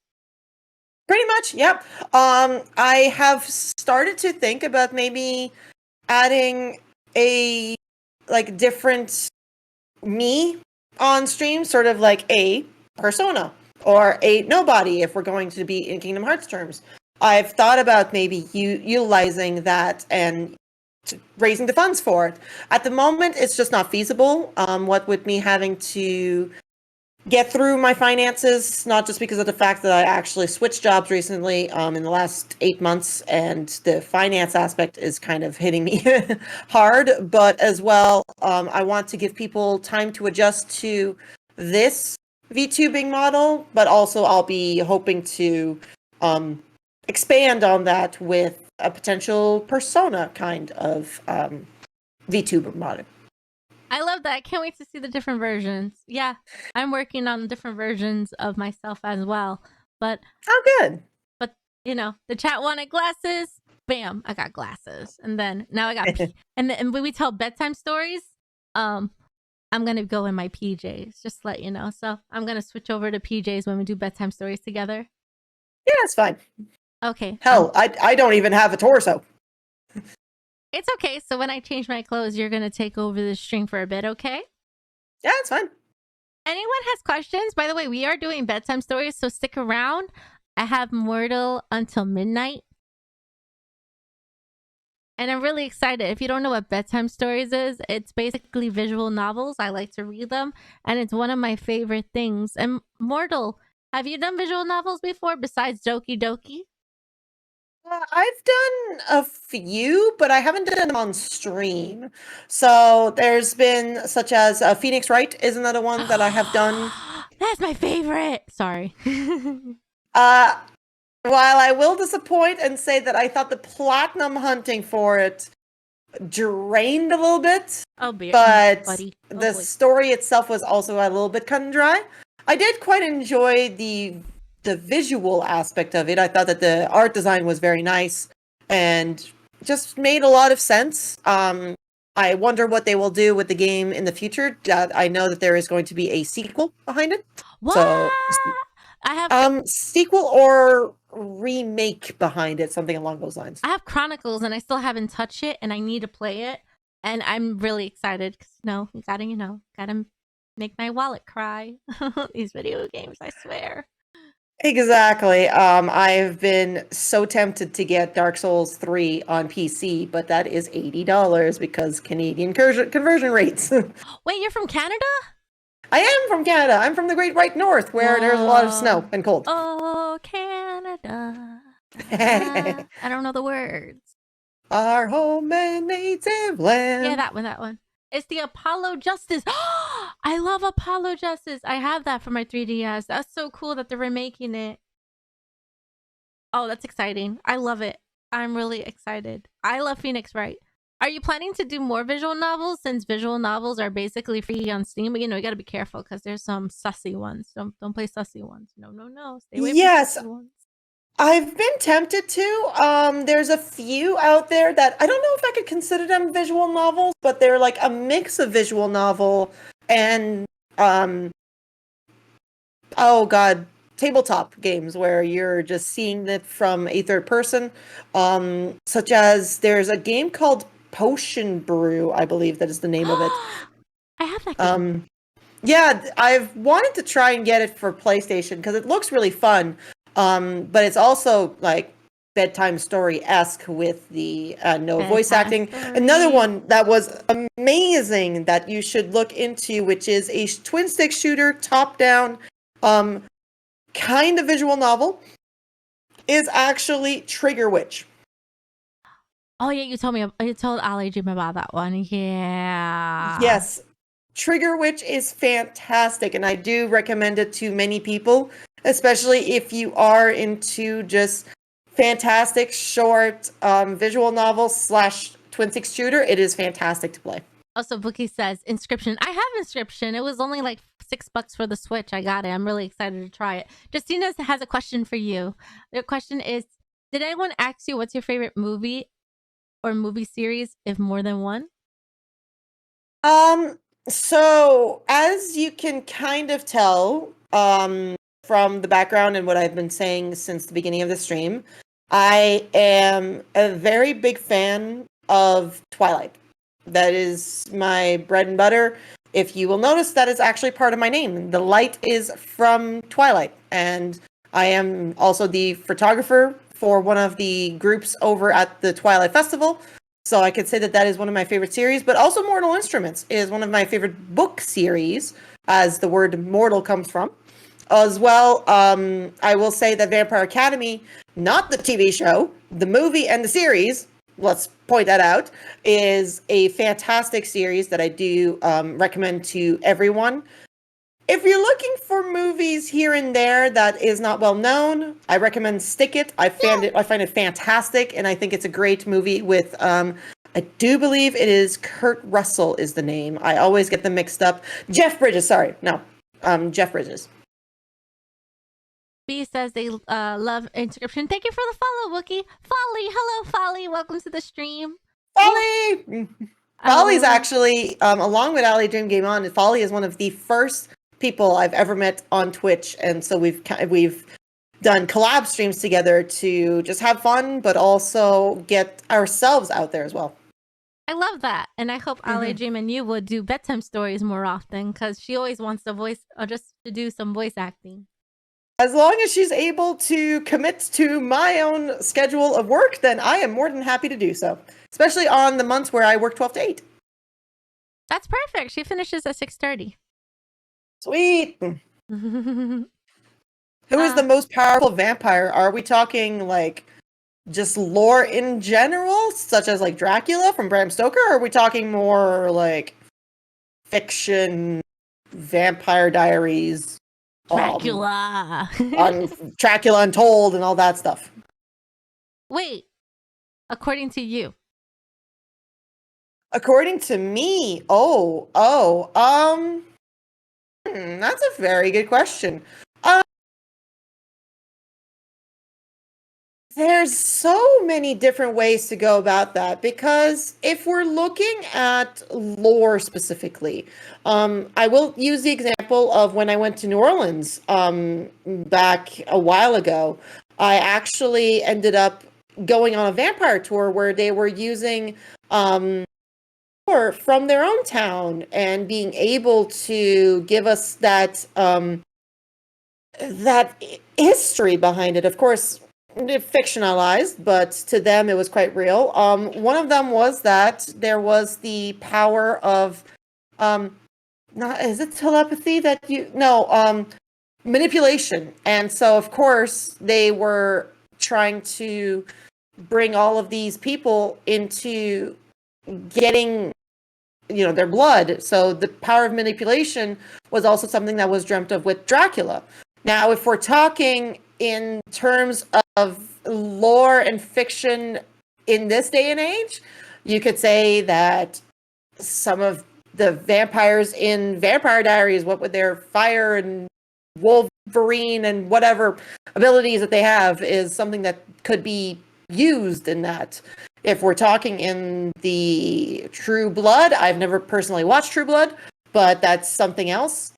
Pretty much, yep. I have started to think about maybe adding a different me on stream, sort of like a persona or a nobody, if we're going to be in Kingdom Hearts terms. I've thought about maybe utilizing that and raising the funds for it. At the moment, it's just not feasible. What with me having to get through my finances, not just because of the fact that I actually switched jobs recently in the last 8 months, and the finance aspect is kind of hitting me hard, but as well, I want to give people time to adjust to this VTubing model, but also I'll be hoping to expand on that with a potential persona kind of VTuber model. I love that. I can't wait to see the different versions. Yeah, I'm working on different versions of myself as well. But oh, good. But the chat wanted glasses. Bam, I got glasses, and then now I got and when we tell bedtime stories, I'm gonna go in my PJs. Just to let you know. So I'm gonna switch over to PJs when we do bedtime stories together. Yeah, it's fine. Okay. Hell, I don't even have a torso. It's okay. So when I change my clothes, you're going to take over the stream for a bit, okay? Yeah, it's fine. Anyone has questions? By the way, we are doing bedtime stories, so stick around. I have Mortal until midnight. And I'm really excited. If you don't know what bedtime stories is, it's basically visual novels. I like to read them, and it's one of my favorite things. And Mortal, have you done visual novels before besides Doki Doki? I've done a few, but I haven't done them on stream. So there's been such as Phoenix Wright is another one that I have done. That's my favorite. Sorry. Uh, while I will disappoint and say that I thought the platinum hunting for it drained a little bit, Oh, beer, but buddy. Oh, the boy. story itself was also a little bit cut and dry. I did quite enjoy the visual aspect of it. I thought that the art design was very nice and just made a lot of sense. I wonder what they will do with the game in the future. I know that there is going to be a sequel behind it. What? So, I have sequel or remake behind it, something along those lines. I have Chronicles and I still haven't touched it and I need to play it. And I'm really excited because gotta make my wallet cry. These video games, I swear. Exactly. I've been so tempted to get Dark Souls 3 on PC, but that is $80 because Canadian conversion rates. Wait, you're from Canada? I am from Canada. I'm from the Great White North, where there's a lot of snow and cold. Oh, Canada. I don't know the words. Our home and native land. Yeah, that one. It's the Apollo Justice. I love Apollo Justice. I have that for my 3DS. That's so cool that they're remaking it. Oh, that's exciting. I love it. I'm really excited. I love Phoenix Wright. Are you planning to do more visual novels since visual novels are basically free on Steam? But you got to be careful because there's some sussy ones. Don't play sussy ones. No. Stay away from sussy ones. I've been tempted to. There's a few out there that I don't know if I could consider them visual novels, but they're like a mix of visual novel and oh god, tabletop games where you're just seeing it from a third person. Such as there's a game called Potion Brew, I believe that is the name of it. I have that game. Yeah, I've wanted to try and get it for PlayStation because it looks really fun. But it's also like bedtime story-esque with the no voice acting. Another one that was amazing that you should look into, which is a twin stick shooter, top-down, kind of visual novel, is actually Trigger Witch. Oh yeah, you told Ali Jim about that one. Yeah. Yes. Trigger Witch is fantastic, and I do recommend it to many people, especially if you are into just fantastic short visual novels / twin stick shooter. It is fantastic to play. Also, Bookie says Inscription. I have Inscription. It was only like $6 for the Switch. I got it. I'm really excited to try it. Justina has a question for you. The question is, did anyone ask you what's your favorite movie or movie series, if more than one? So as you can kind of tell, from the background and what I've been saying since the beginning of the stream, I am a very big fan of Twilight. That is my bread and butter. If you will notice, that is actually part of my name. The light is from Twilight, and I am also the photographer for one of the groups over at the Twilight Festival. So I could say that that is one of my favorite series, but also Mortal Instruments is one of my favorite book series, as the word mortal comes from. As well, I will say that Vampire Academy, not the TV show, the movie and the series, let's point that out, is a fantastic series that I do recommend to everyone. If you're looking for movies here and there that is not well known, I recommend Stick It. I find it fantastic, and I think it's a great movie with I do believe it is Kurt Russell is the name. I always get them mixed up. Jeff Bridges, sorry. No. Jeff Bridges. B says they love Inscription. Thank you for the follow, Wookie. Folly, hello, Folly. Welcome to the stream. Folly! Folly's actually, along with Ali Dream Game On, Folly is one of the first people I've ever met on Twitch, and so we've done collab streams together to just have fun, but also get ourselves out there as well. I love that, and I hope Ali Dream and you would do bedtime stories more often, because she always wants to voice or just to do some voice acting. As long as she's able to commit to my own schedule of work, then I am more than happy to do so. Especially on the months where I work 12 to 8. That's perfect. She finishes at 6:30. Sweet. Who is the most powerful vampire? Are we talking like just lore in general, such as like Dracula from Bram Stoker, or are we talking more like fiction, Vampire Diaries, Dracula. on Dracula Untold, and all that stuff? Wait, according to you. According to me, that's a very good question. There's so many different ways to go about that because if we're looking at lore specifically, I will use the example of when I went to New Orleans back a while ago. I actually ended up going on a vampire tour where they were using lore from their own town and being able to give us that history behind it. Of course, fictionalized, but to them it was quite real. One of them was that there was the power of, not is it telepathy that you no manipulation, and so of course they were trying to bring all of these people into getting their blood. So the power of manipulation was also something that was dreamt of with Dracula. Now, if we're talking in terms of lore and fiction in this day and age, you could say that some of the vampires in Vampire Diaries, what with their fire and Wolverine and whatever abilities that they have, is something that could be used in that. If we're talking in the True Blood, I've never personally watched True Blood, but that's something else.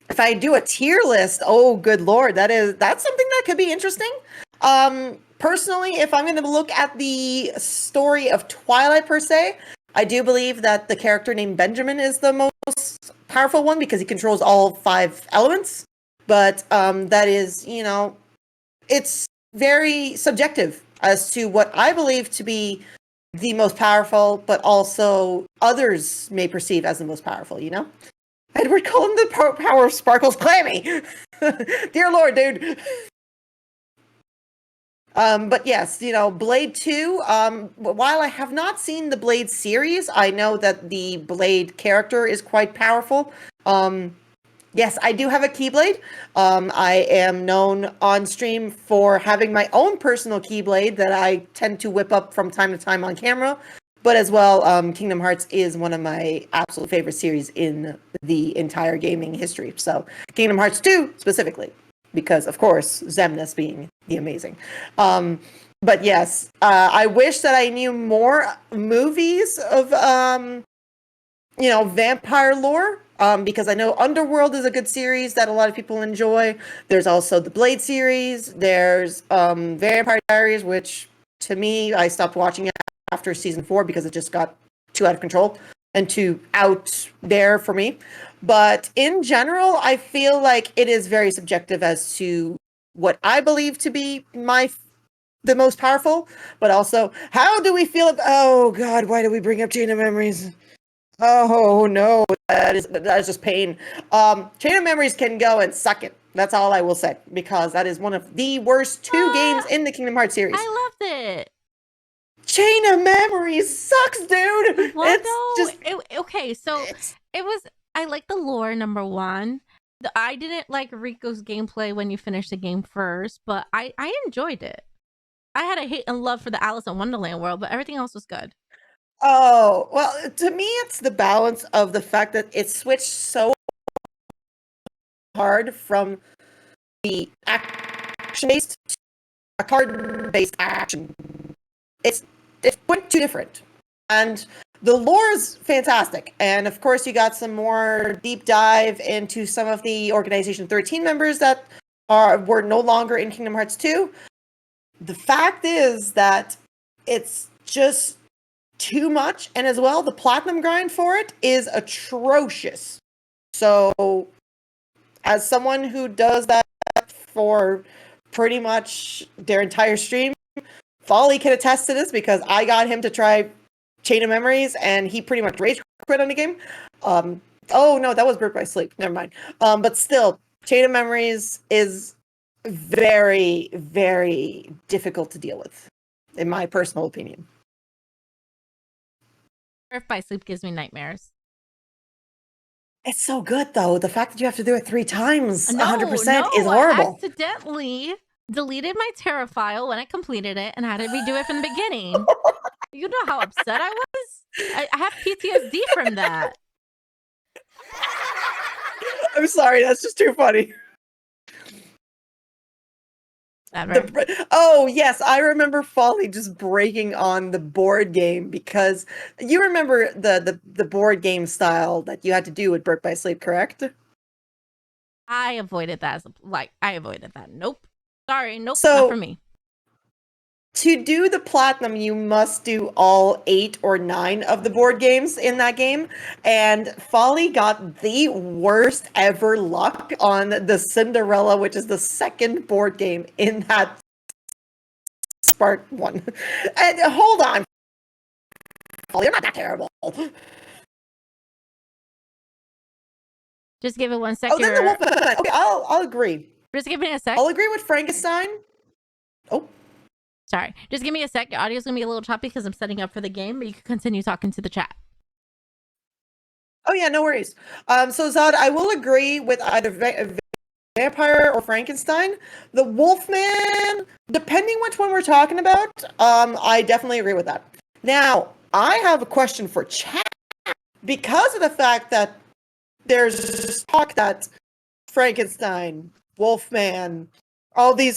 If I do a tier list, oh good lord, that's something that could be interesting. Personally, if I'm going to look at the story of Twilight per se, I do believe that the character named Benjamin is the most powerful one because he controls all 5 elements. But that is, it's very subjective as to what I believe to be the most powerful, but also others may perceive as the most powerful, Edward Cullen, the power of sparkles clammy. Dear Lord, dude. But yes, Blade 2, while I have not seen the Blade series, I know that the Blade character is quite powerful. Yes, I do have a Keyblade. I am known on stream for having my own personal Keyblade that I tend to whip up from time to time on camera. But as well, Kingdom Hearts is one of my absolute favorite series in the entire gaming history. So Kingdom Hearts 2 specifically, because of course, Xemnas being the amazing. But yes, I wish that I knew more movies of, vampire lore. Because I know Underworld is a good series that a lot of people enjoy. There's also the Blade series. There's Vampire Diaries, which to me, I stopped watching it after season 4 because it just got too out of control and too out there for me. But in general, I feel like it is very subjective as to what I believe to be the most powerful, but also how do we feel oh god, why do we bring up Chain of Memories? Oh no, that is just pain. Chain of Memories can go and suck it. That's all I will say, because that is one of the worst 2 games in the Kingdom Hearts series. I loved it. Chain of Memories sucks, dude. What It's though? just Okay, so it was. I like the lore, number one. I didn't like Rico's gameplay when you finished the game first, but I enjoyed it. I had a hate and love for the Alice in Wonderland world, but everything else was good. Oh, well, to me, it's the balance of the fact that it switched so hard from the action-based to a card-based action. It's quite too different. And the lore is fantastic. And of course, you got some more deep dive into some of the Organization 13 members that were no longer in Kingdom Hearts 2. The fact is that it's just too much, and as well, the platinum grind for it is atrocious. So, as someone who does that for pretty much their entire stream, Folly can attest to this because I got him to try Chain of Memories, and he pretty much rage quit on the game. Oh no, that was Birth by Sleep. Never mind. But still, Chain of Memories is very, very difficult to deal with, in my personal opinion. Birth by Sleep gives me nightmares. It's so good though. The fact that you have to do it 3 times, No, 100% is I horrible. accidentally deleted my Terra file when I completed it and had to redo it from the beginning. You know how upset I was? I have PTSD from that. I'm sorry, that's just too funny. Oh yes, I remember Folly just breaking on the board game because you remember the board game style that you had to do with Birth by Sleep, correct? I avoided that I avoided that. Nope. Sorry, nope, So, not for me. To do the platinum, you must do all 8 or 9 of the board games in that game. And Folly got the worst ever luck on the Cinderella, which is the second board game in that Spark one. And hold on, Folly, you're not that terrible. Just give it 1 Oh, second. then the Wolfman. Okay, I'll agree. Just give me a sec. I'll agree with Frankenstein. Oh. Sorry. Just give me a sec. Your audio's gonna be a little choppy because I'm setting up for the game, but you can continue talking to the chat. Oh yeah, no worries. So Zod, I will agree with either Vampire or Frankenstein. The Wolfman, depending which one we're talking about, I definitely agree with that. Now, I have a question for chat. Because of the fact that there's talk that Frankenstein, Wolfman, all these